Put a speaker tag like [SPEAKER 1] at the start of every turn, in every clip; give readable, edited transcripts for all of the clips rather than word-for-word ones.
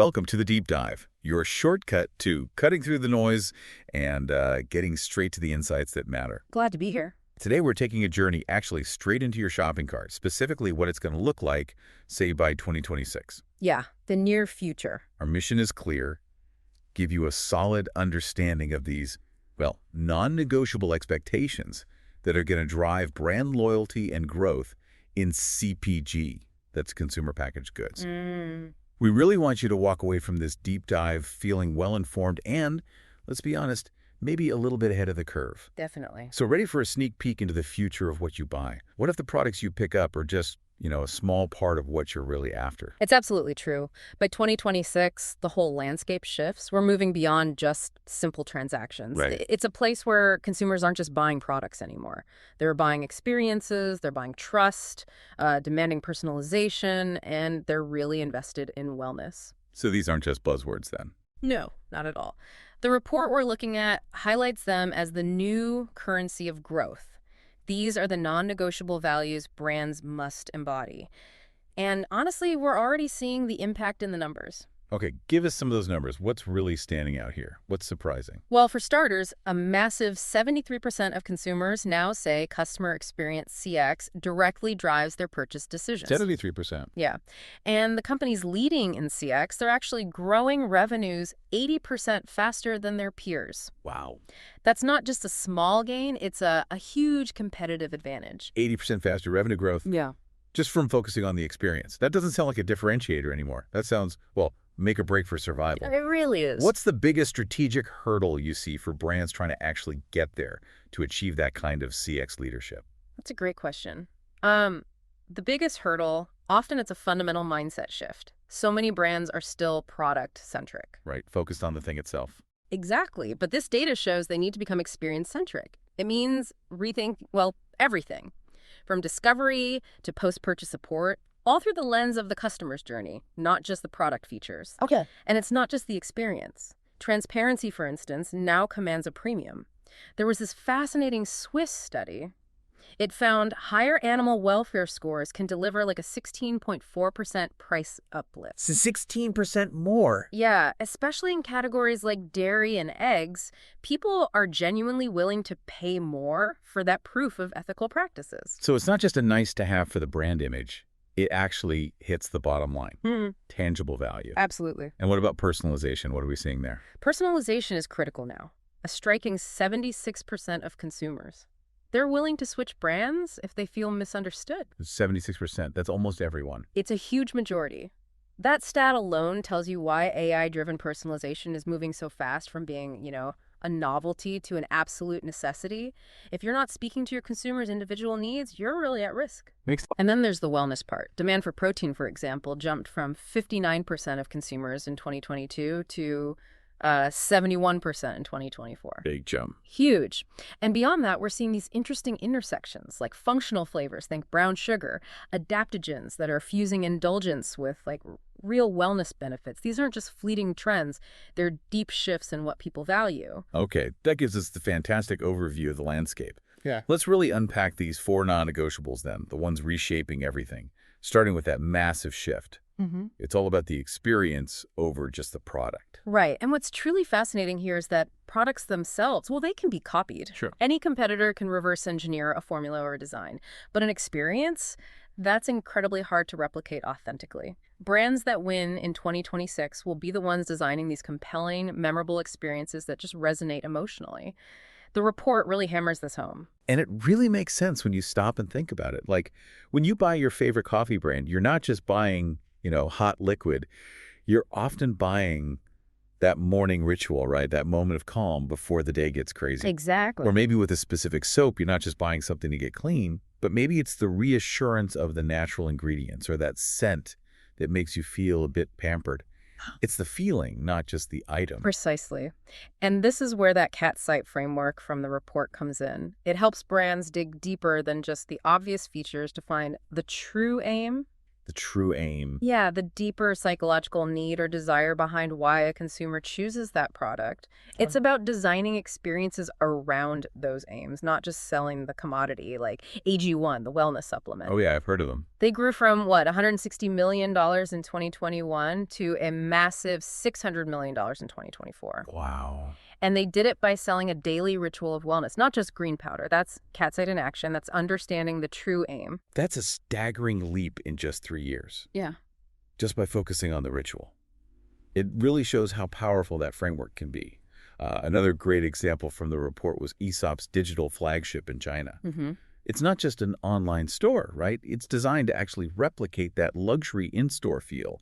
[SPEAKER 1] Welcome to the Deep Dive, your shortcut to cutting through the noise and getting straight to the insights that matter.
[SPEAKER 2] Glad to be here.
[SPEAKER 1] Today, we're taking a journey actually straight into your shopping cart, specifically what it's going to look like, say, by 2026.
[SPEAKER 2] Yeah, the near future.
[SPEAKER 1] Our mission is clear: give you a solid understanding of these, well, non-negotiable expectations that are going to drive brand loyalty and growth in CPG, that's consumer packaged goods. We really want you to walk away from this deep dive feeling well-informed and, let's be honest, maybe a little bit ahead of the curve.
[SPEAKER 2] Definitely.
[SPEAKER 1] So ready for a sneak peek into the future of what you buy? What if the products you pick up are just, a small part of what you're really after?
[SPEAKER 2] It's absolutely true. By 2026, the whole landscape shifts. We're moving beyond just simple transactions.
[SPEAKER 1] Right.
[SPEAKER 2] It's a place where consumers aren't just buying products anymore. They're buying experiences, they're buying trust, demanding personalization, and they're really invested in wellness.
[SPEAKER 1] So these aren't just buzzwords then?
[SPEAKER 2] No, not at all. The report we're looking at highlights them as the new currency of growth. These are the non-negotiable values brands must embody. And honestly, we're already seeing the impact in the numbers.
[SPEAKER 1] Okay, give us some of those numbers. What's really standing out here? What's surprising?
[SPEAKER 2] Well, for starters, a massive 73% of consumers now say customer experience CX directly drives their purchase decisions.
[SPEAKER 1] 73%.
[SPEAKER 2] Yeah. And the companies leading in CX, they're actually growing revenues 80% faster than their peers.
[SPEAKER 1] Wow.
[SPEAKER 2] That's not just a small gain, it's a huge competitive advantage.
[SPEAKER 1] 80% faster revenue growth.
[SPEAKER 2] Yeah.
[SPEAKER 1] Just from focusing on the experience. That doesn't sound like a differentiator anymore. That sounds, well, make or break for survival.
[SPEAKER 2] It really is.
[SPEAKER 1] What's the biggest strategic hurdle you see for brands trying to actually get there to achieve that kind of CX leadership?
[SPEAKER 2] That's a great question. The biggest hurdle, often it's a fundamental mindset shift. So many brands are still product-centric.
[SPEAKER 1] Right, focused on the thing itself.
[SPEAKER 2] Exactly, but this data shows they need to become experience-centric. It means rethink, well, everything. From discovery to post-purchase support, all through the lens of the customer's journey, not just the product features.
[SPEAKER 3] Okay.
[SPEAKER 2] And it's not just the experience. Transparency, for instance, now commands a premium. There was this fascinating Swiss study. It found higher animal welfare scores can deliver like a 16.4% price uplift.
[SPEAKER 3] So 16% more.
[SPEAKER 2] Yeah, especially in categories like dairy and eggs, people are genuinely willing to pay more for that proof of ethical practices.
[SPEAKER 1] So it's not just a nice to have for the brand image. It actually hits the bottom line. Tangible value.
[SPEAKER 2] Absolutely.
[SPEAKER 1] And what about personalization? What are we seeing there?
[SPEAKER 2] Personalization is critical now. A striking 76% of consumers. They're willing to switch brands if they feel misunderstood.
[SPEAKER 1] 76%. That's almost everyone.
[SPEAKER 2] It's a huge majority. That stat alone tells you why AI-driven personalization is moving so fast from being, a novelty to an absolute necessity. If you're not speaking to your consumers' individual needs, you're really at risk. And then there's the wellness part. Demand for protein, for example, jumped from 59% of consumers in 2022 to 71% in 2024.
[SPEAKER 1] Big jump.
[SPEAKER 2] Huge. And beyond that, we're seeing these interesting intersections, like functional flavors, think brown sugar, adaptogens that are fusing indulgence with real wellness benefits. These aren't just fleeting trends. They're deep shifts in what people value.
[SPEAKER 1] Okay, that gives us the fantastic overview of the landscape.
[SPEAKER 3] Yeah.
[SPEAKER 1] Let's really unpack these four non-negotiables then, the ones reshaping everything, starting with that massive shift. It's all about the experience over just the product.
[SPEAKER 2] Right. And what's truly fascinating here is that products themselves, well, they can be copied.
[SPEAKER 1] Sure.
[SPEAKER 2] Any competitor can reverse engineer a formula or a design. But an experience, that's incredibly hard to replicate authentically. Brands that win in 2026 will be the ones designing these compelling, memorable experiences that just resonate emotionally. The report really hammers this home.
[SPEAKER 1] And it really makes sense when you stop and think about it. Like, when you buy your favorite coffee brand, you're not just buying hot liquid, you're often buying that morning ritual, right? That moment of calm before the day gets crazy.
[SPEAKER 2] Exactly.
[SPEAKER 1] Or maybe with a specific soap, you're not just buying something to get clean, but maybe it's the reassurance of the natural ingredients or that scent that makes you feel a bit pampered. It's the feeling, not just the item.
[SPEAKER 2] Precisely. And this is where that CATSIGHT framework from the report comes in. It helps brands dig deeper than just the obvious features to find the true aim,
[SPEAKER 1] The true aim.
[SPEAKER 2] Yeah, the deeper psychological need or desire behind why a consumer chooses that product. It's about designing experiences around those aims, not just selling the commodity like AG1, the wellness supplement.
[SPEAKER 1] Oh yeah, I've heard of them.
[SPEAKER 2] They grew from, what, $160 million in 2021 to a massive $600 million in 2024.
[SPEAKER 1] Wow.
[SPEAKER 2] And they did it by selling a daily ritual of wellness, not just green powder. That's CATSIGHT in action. That's understanding the true aim.
[SPEAKER 1] That's a staggering leap in just 3 years,
[SPEAKER 2] Yeah.
[SPEAKER 1] just by focusing on the ritual. It really shows how powerful that framework can be. Another great example from the report was Aesop's digital flagship in China.
[SPEAKER 2] Mm-hmm.
[SPEAKER 1] It's not just an online store, right? It's designed to actually replicate that luxury in-store feel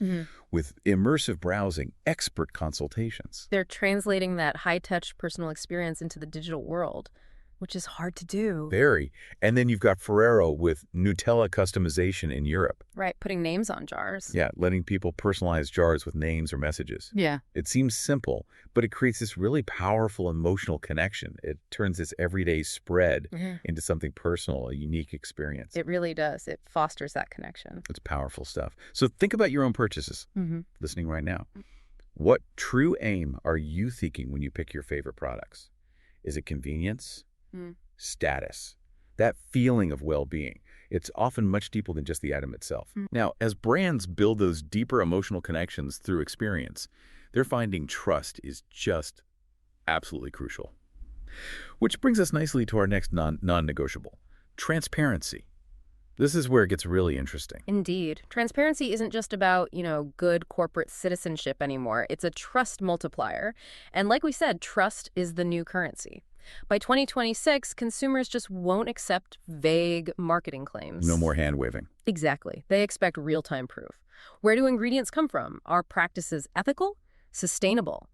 [SPEAKER 1] with immersive browsing, expert consultations.
[SPEAKER 2] They're translating that high-touch personal experience into the digital world, which is hard to do.
[SPEAKER 1] Very. And then you've got Ferrero with Nutella customization in Europe.
[SPEAKER 2] Right, putting names on jars.
[SPEAKER 1] Yeah, letting people personalize jars with names or messages.
[SPEAKER 2] Yeah.
[SPEAKER 1] It seems simple, but it creates this really powerful emotional connection. It turns this everyday spread into something personal, a unique experience.
[SPEAKER 2] It really does. It fosters that connection.
[SPEAKER 1] It's powerful stuff. So think about your own purchases, listening right now. What true aim are you thinking when you pick your favorite products? Is it convenience? Status? That feeling of well-being. It's often much deeper than just the item itself. Now, as brands build those deeper emotional connections through experience, they're finding trust is just absolutely crucial. Which brings us nicely to our next non-negotiable, transparency. This is where it gets really interesting.
[SPEAKER 2] Indeed. Transparency isn't just about, good corporate citizenship anymore. It's a trust multiplier. And like we said, trust is the new currency. By 2026, consumers just won't accept vague marketing claims.
[SPEAKER 1] No more hand-waving.
[SPEAKER 2] Exactly. They expect real-time proof. Where do ingredients come from? Are practices ethical? Sustainable?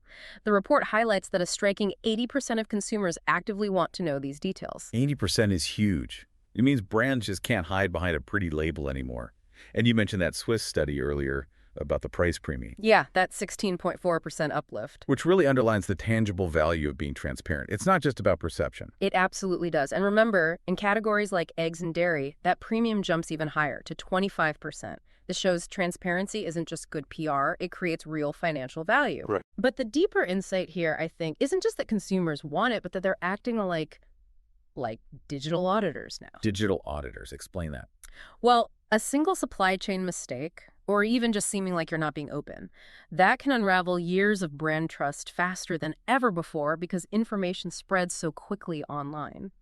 [SPEAKER 2] The report highlights that a striking 80% of consumers actively want to know these details. 80%
[SPEAKER 1] is huge. It means brands just can't hide behind a pretty label anymore. And you mentioned that Swiss study earlier about the price premium.
[SPEAKER 2] Yeah, that 16.4% uplift.
[SPEAKER 1] Which really underlines the tangible value of being transparent. It's not just about perception.
[SPEAKER 2] It absolutely does. And remember, in categories like eggs and dairy, that premium jumps even higher to 25%. This shows transparency isn't just good PR, it creates real financial value.
[SPEAKER 1] Right.
[SPEAKER 2] But the deeper insight here, I think, isn't just that consumers want it, but that they're acting like digital auditors now.
[SPEAKER 1] Digital auditors. Explain that.
[SPEAKER 2] Well, a single supply chain mistake, or even just seeming like you're not being open, that can unravel years of brand trust faster than ever before because information spreads so quickly online.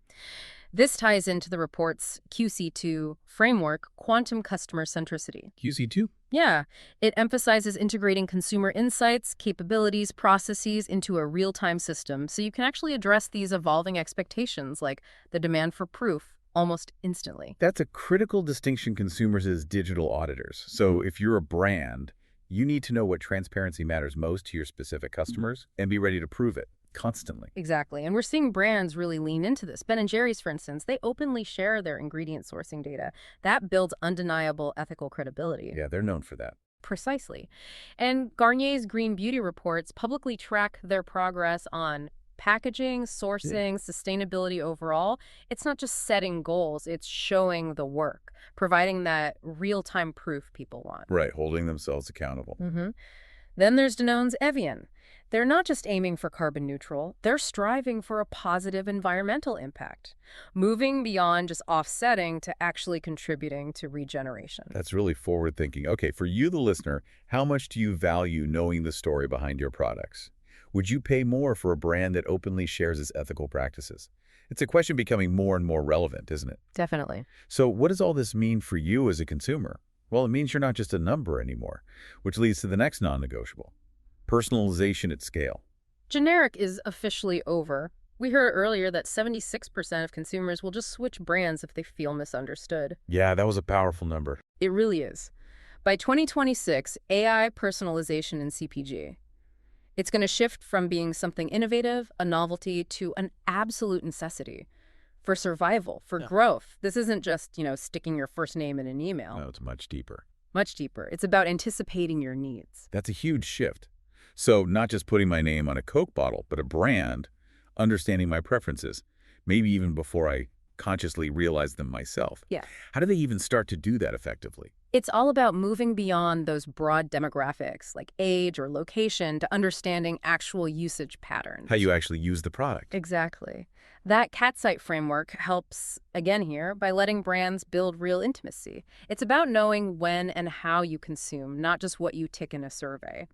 [SPEAKER 2] This ties into the report's QC2 framework, quantum customer centricity.
[SPEAKER 1] QC2?
[SPEAKER 2] Yeah, it emphasizes integrating consumer insights, capabilities, processes into a real-time system so you can actually address these evolving expectations like the demand for proof almost instantly.
[SPEAKER 1] That's a critical distinction consumers as digital auditors. So if you're a brand, you need to know what transparency matters most to your specific customers and be ready to prove it constantly.
[SPEAKER 2] Exactly. And we're seeing brands really lean into this. Ben & Jerry's, for instance, they openly share their ingredient sourcing data. That builds undeniable ethical credibility.
[SPEAKER 1] Yeah, they're known for that.
[SPEAKER 2] Precisely. And Garnier's Green Beauty reports publicly track their progress on packaging, sourcing, sustainability overall. It's not just setting goals, it's showing the work, providing that real-time proof people want.
[SPEAKER 1] Right, holding themselves accountable.
[SPEAKER 2] Then there's Danone's Evian. They're not just aiming for carbon neutral, they're striving for a positive environmental impact, moving beyond just offsetting to actually contributing to regeneration.
[SPEAKER 1] That's really forward-thinking. Okay, for you, the listener, how much do you value knowing the story behind your products? Would you pay more for a brand that openly shares its ethical practices? It's a question becoming more and more relevant, isn't it?
[SPEAKER 2] Definitely.
[SPEAKER 1] So what does all this mean for you as a consumer? Well, it means you're not just a number anymore, which leads to the next non-negotiable. Personalization at scale.
[SPEAKER 2] Generic is officially over. We heard earlier that 76% of consumers will just switch brands if they feel misunderstood.
[SPEAKER 1] Yeah, that was a powerful number.
[SPEAKER 2] It really is. By 2026, AI personalization in CPG. It's going to shift from being something innovative, a novelty, to an absolute necessity for survival, for growth. This isn't just, sticking your first name in an email.
[SPEAKER 1] No, it's much deeper.
[SPEAKER 2] Much deeper. It's about anticipating your needs.
[SPEAKER 1] That's a huge shift. So not just putting my name on a Coke bottle, but a brand, understanding my preferences, maybe even before I consciously realize them myself.
[SPEAKER 2] Yeah.
[SPEAKER 1] How do they even start to do that effectively?
[SPEAKER 2] It's all about moving beyond those broad demographics like age or location to understanding actual usage patterns.
[SPEAKER 1] How you actually use the product.
[SPEAKER 2] Exactly. That CATSIGHT framework helps, again here, by letting brands build real intimacy. It's about knowing when and how you consume, not just what you tick in a survey.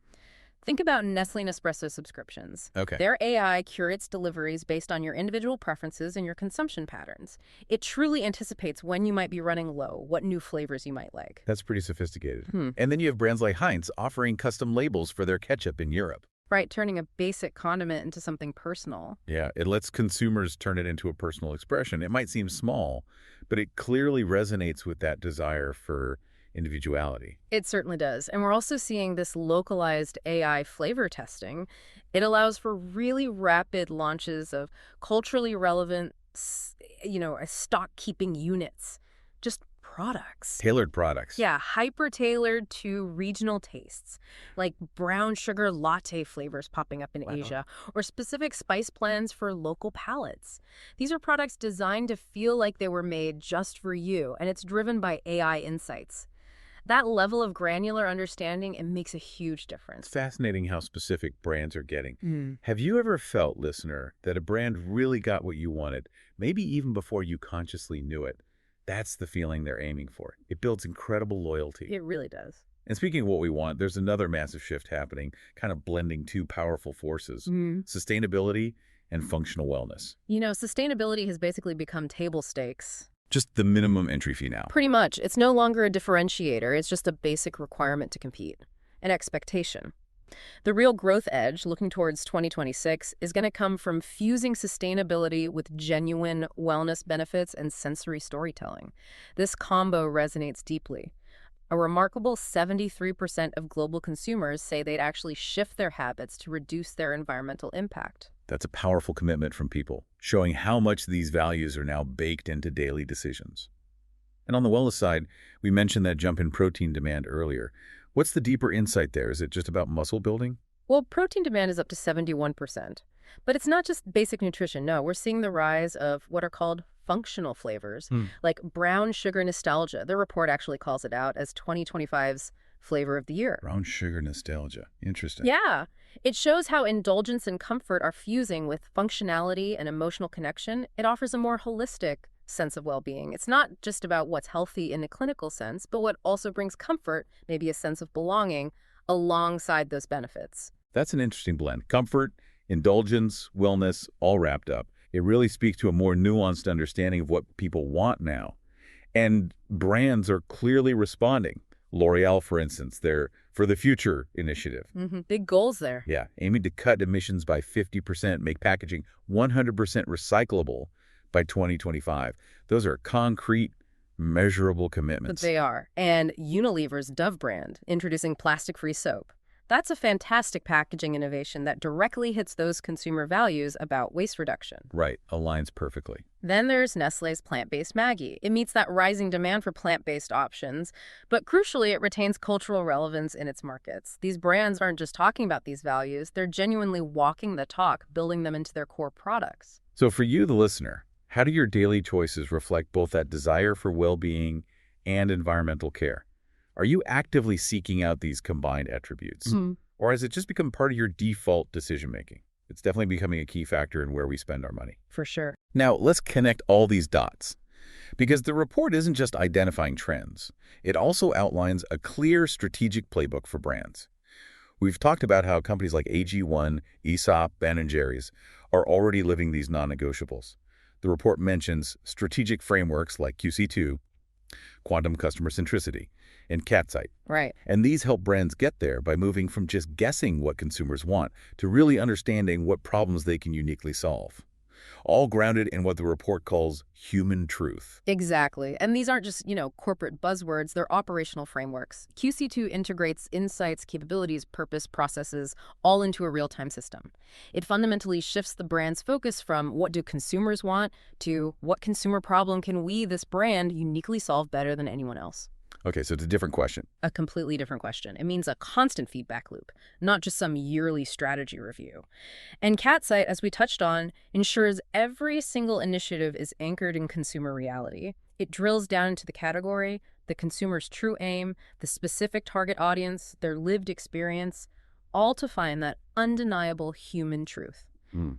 [SPEAKER 2] Think about Nestle Nespresso subscriptions.
[SPEAKER 1] Okay.
[SPEAKER 2] Their AI curates deliveries based on your individual preferences and your consumption patterns. It truly anticipates when you might be running low, what new flavors you might like.
[SPEAKER 1] That's pretty sophisticated. And then you have brands like Heinz offering custom labels for their ketchup in Europe.
[SPEAKER 2] Right, turning a basic condiment into something personal.
[SPEAKER 1] Yeah, it lets consumers turn it into a personal expression. It might seem small, but it clearly resonates with that desire for individuality.
[SPEAKER 2] It certainly does. And we're also seeing this localized AI flavor testing. It allows for really rapid launches of culturally relevant, stock-keeping units. Just products.
[SPEAKER 1] Tailored products.
[SPEAKER 2] Yeah, hyper-tailored to regional tastes, like brown sugar latte flavors popping up in Asia, or specific spice blends for local palates. These are products designed to feel like they were made just for you, and it's driven by AI insights. That level of granular understanding, it makes a huge difference.
[SPEAKER 1] It's fascinating how specific brands are getting. Have you ever felt, listener, that a brand really got what you wanted, maybe even before you consciously knew it? That's the feeling they're aiming for. It builds incredible loyalty.
[SPEAKER 2] It really does.
[SPEAKER 1] And speaking of what we want, there's another massive shift happening, kind of blending two powerful forces, sustainability and functional wellness.
[SPEAKER 2] Sustainability has basically become table stakes.
[SPEAKER 1] Just the minimum entry fee now.
[SPEAKER 2] Pretty much. It's no longer a differentiator. It's just a basic requirement to compete. An expectation. The real growth edge, looking towards 2026, is going to come from fusing sustainability with genuine wellness benefits and sensory storytelling. This combo resonates deeply. A remarkable 73% of global consumers say they'd actually shift their habits to reduce their environmental impact.
[SPEAKER 1] That's a powerful commitment from people, showing how much these values are now baked into daily decisions. And on the wellness side, we mentioned that jump in protein demand earlier. What's the deeper insight there? Is it just about muscle building?
[SPEAKER 2] Well, protein demand is up to 71%. But it's not just basic nutrition. No, we're seeing the rise of what are called functional flavors, like brown sugar nostalgia. The report actually calls it out as 2025's flavor of the year.
[SPEAKER 1] Brown sugar nostalgia. Interesting.
[SPEAKER 2] Yeah. It shows how indulgence and comfort are fusing with functionality and emotional connection. It offers a more holistic sense of well-being. It's not just about what's healthy in a clinical sense, but what also brings comfort, maybe a sense of belonging, alongside those benefits.
[SPEAKER 1] That's an interesting blend. Comfort, indulgence, wellness, all wrapped up. It really speaks to a more nuanced understanding of what people want now. And brands are clearly responding. L'Oreal, for instance, their For the Future initiative.
[SPEAKER 2] Big goals there.
[SPEAKER 1] Yeah, aiming to cut emissions by 50%, make packaging 100% recyclable by 2025. Those are concrete, measurable commitments.
[SPEAKER 2] But they are. And Unilever's Dove brand, introducing plastic-free soap. That's a fantastic packaging innovation that directly hits those consumer values about waste reduction.
[SPEAKER 1] Right, aligns perfectly.
[SPEAKER 2] Then there's Nestlé's plant-based Maggi. It meets that rising demand for plant-based options, but crucially, it retains cultural relevance in its markets. These brands aren't just talking about these values, they're genuinely walking the talk, building them into their core products.
[SPEAKER 1] So for you, the listener, how do your daily choices reflect both that desire for well-being and environmental care? Are you actively seeking out these combined attributes? Or has it just become part of your default decision-making? It's definitely becoming a key factor in where we spend our money.
[SPEAKER 2] For sure.
[SPEAKER 1] Now, let's connect all these dots. Because the report isn't just identifying trends. It also outlines a clear strategic playbook for brands. We've talked about how companies like AG1, Aesop, Ben & Jerry's are already living these non-negotiables. The report mentions strategic frameworks like QC2, quantum customer centricity, and CATSIGHT.
[SPEAKER 2] Right.
[SPEAKER 1] And these help brands get there by moving from just guessing what consumers want to really understanding what problems they can uniquely solve. All grounded in what the report calls human truth.
[SPEAKER 2] Exactly. And these aren't just, corporate buzzwords, they're operational frameworks. QC2 integrates insights, capabilities, purpose, processes, all into a real-time system. It fundamentally shifts the brand's focus from what do consumers want to what consumer problem can we, this brand, uniquely solve better than anyone else.
[SPEAKER 1] Okay, so it's a different question.
[SPEAKER 2] A completely different question. It means a constant feedback loop, not just some yearly strategy review. And CATSIGHT, as we touched on, ensures every single initiative is anchored in consumer reality. It drills down into the category, the consumer's true aim, the specific target audience, their lived experience, all to find that undeniable human truth.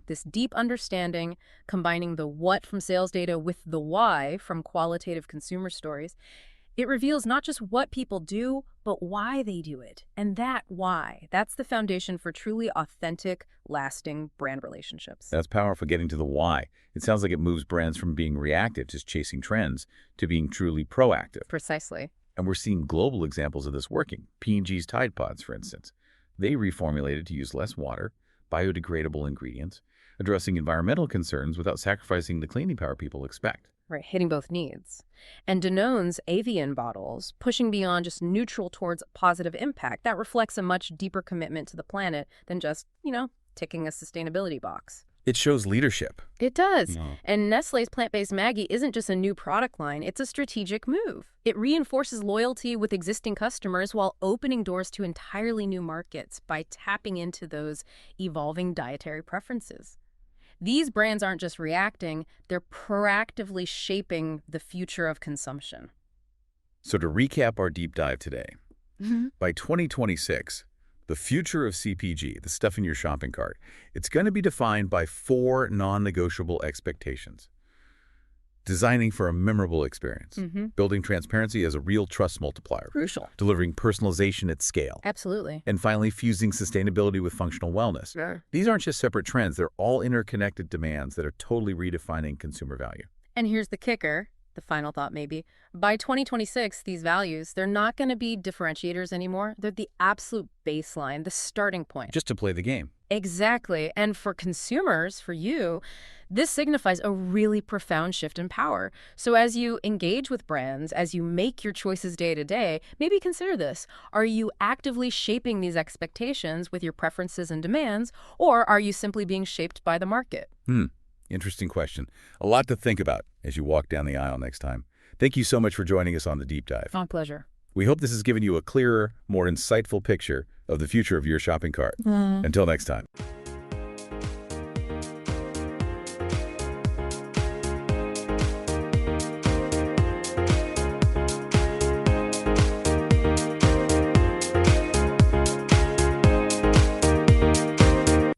[SPEAKER 2] This deep understanding, combining the what from sales data with the why from qualitative consumer stories, it reveals not just what people do, but why they do it. And that why, that's the foundation for truly authentic, lasting brand relationships.
[SPEAKER 1] That's powerful, getting to the why. It sounds like it moves brands from being reactive, just chasing trends, to being truly proactive.
[SPEAKER 2] Precisely.
[SPEAKER 1] And we're seeing global examples of this working. P&G's Tide Pods, for instance. They reformulated to use less water, biodegradable ingredients, addressing environmental concerns without sacrificing the cleaning power people expect.
[SPEAKER 2] Right, hitting both needs. And Danone's Avian bottles, pushing beyond just neutral towards positive impact, that reflects a much deeper commitment to the planet than just, ticking a sustainability box.
[SPEAKER 1] It shows leadership.
[SPEAKER 2] It does.
[SPEAKER 1] No.
[SPEAKER 2] And Nestlé's plant-based Maggi isn't just a new product line, it's a strategic move. It reinforces loyalty with existing customers while opening doors to entirely new markets by tapping into those evolving dietary preferences. These brands aren't just reacting, they're proactively shaping the future of consumption.
[SPEAKER 1] So to recap our deep dive today, by 2026, the future of CPG, the stuff in your shopping cart, it's going to be defined by 4 non-negotiable expectations. Designing for a memorable experience, building transparency as a real trust multiplier,
[SPEAKER 2] Crucial.
[SPEAKER 1] delivering personalization at scale,
[SPEAKER 2] Absolutely.
[SPEAKER 1] and finally fusing sustainability with functional wellness.
[SPEAKER 2] Sure.
[SPEAKER 1] These aren't just separate trends, they're all interconnected demands that are totally redefining consumer value.
[SPEAKER 2] And here's the kicker, the final thought maybe. By 2026, these values, they're not going to be differentiators anymore. They're the absolute baseline, the starting point.
[SPEAKER 1] Just to play the game.
[SPEAKER 2] Exactly. And for consumers, for you, this signifies a really profound shift in power. So as you engage with brands, as you make your choices day to day, maybe consider this. Are you actively shaping these expectations with your preferences and demands, or are you simply being shaped by the market?
[SPEAKER 1] Interesting question. A lot to think about as you walk down the aisle next time. Thank you so much for joining us on the Deep Dive.
[SPEAKER 2] My pleasure.
[SPEAKER 1] We hope this has given you a clearer, more insightful picture of the future of your shopping cart. Until next time.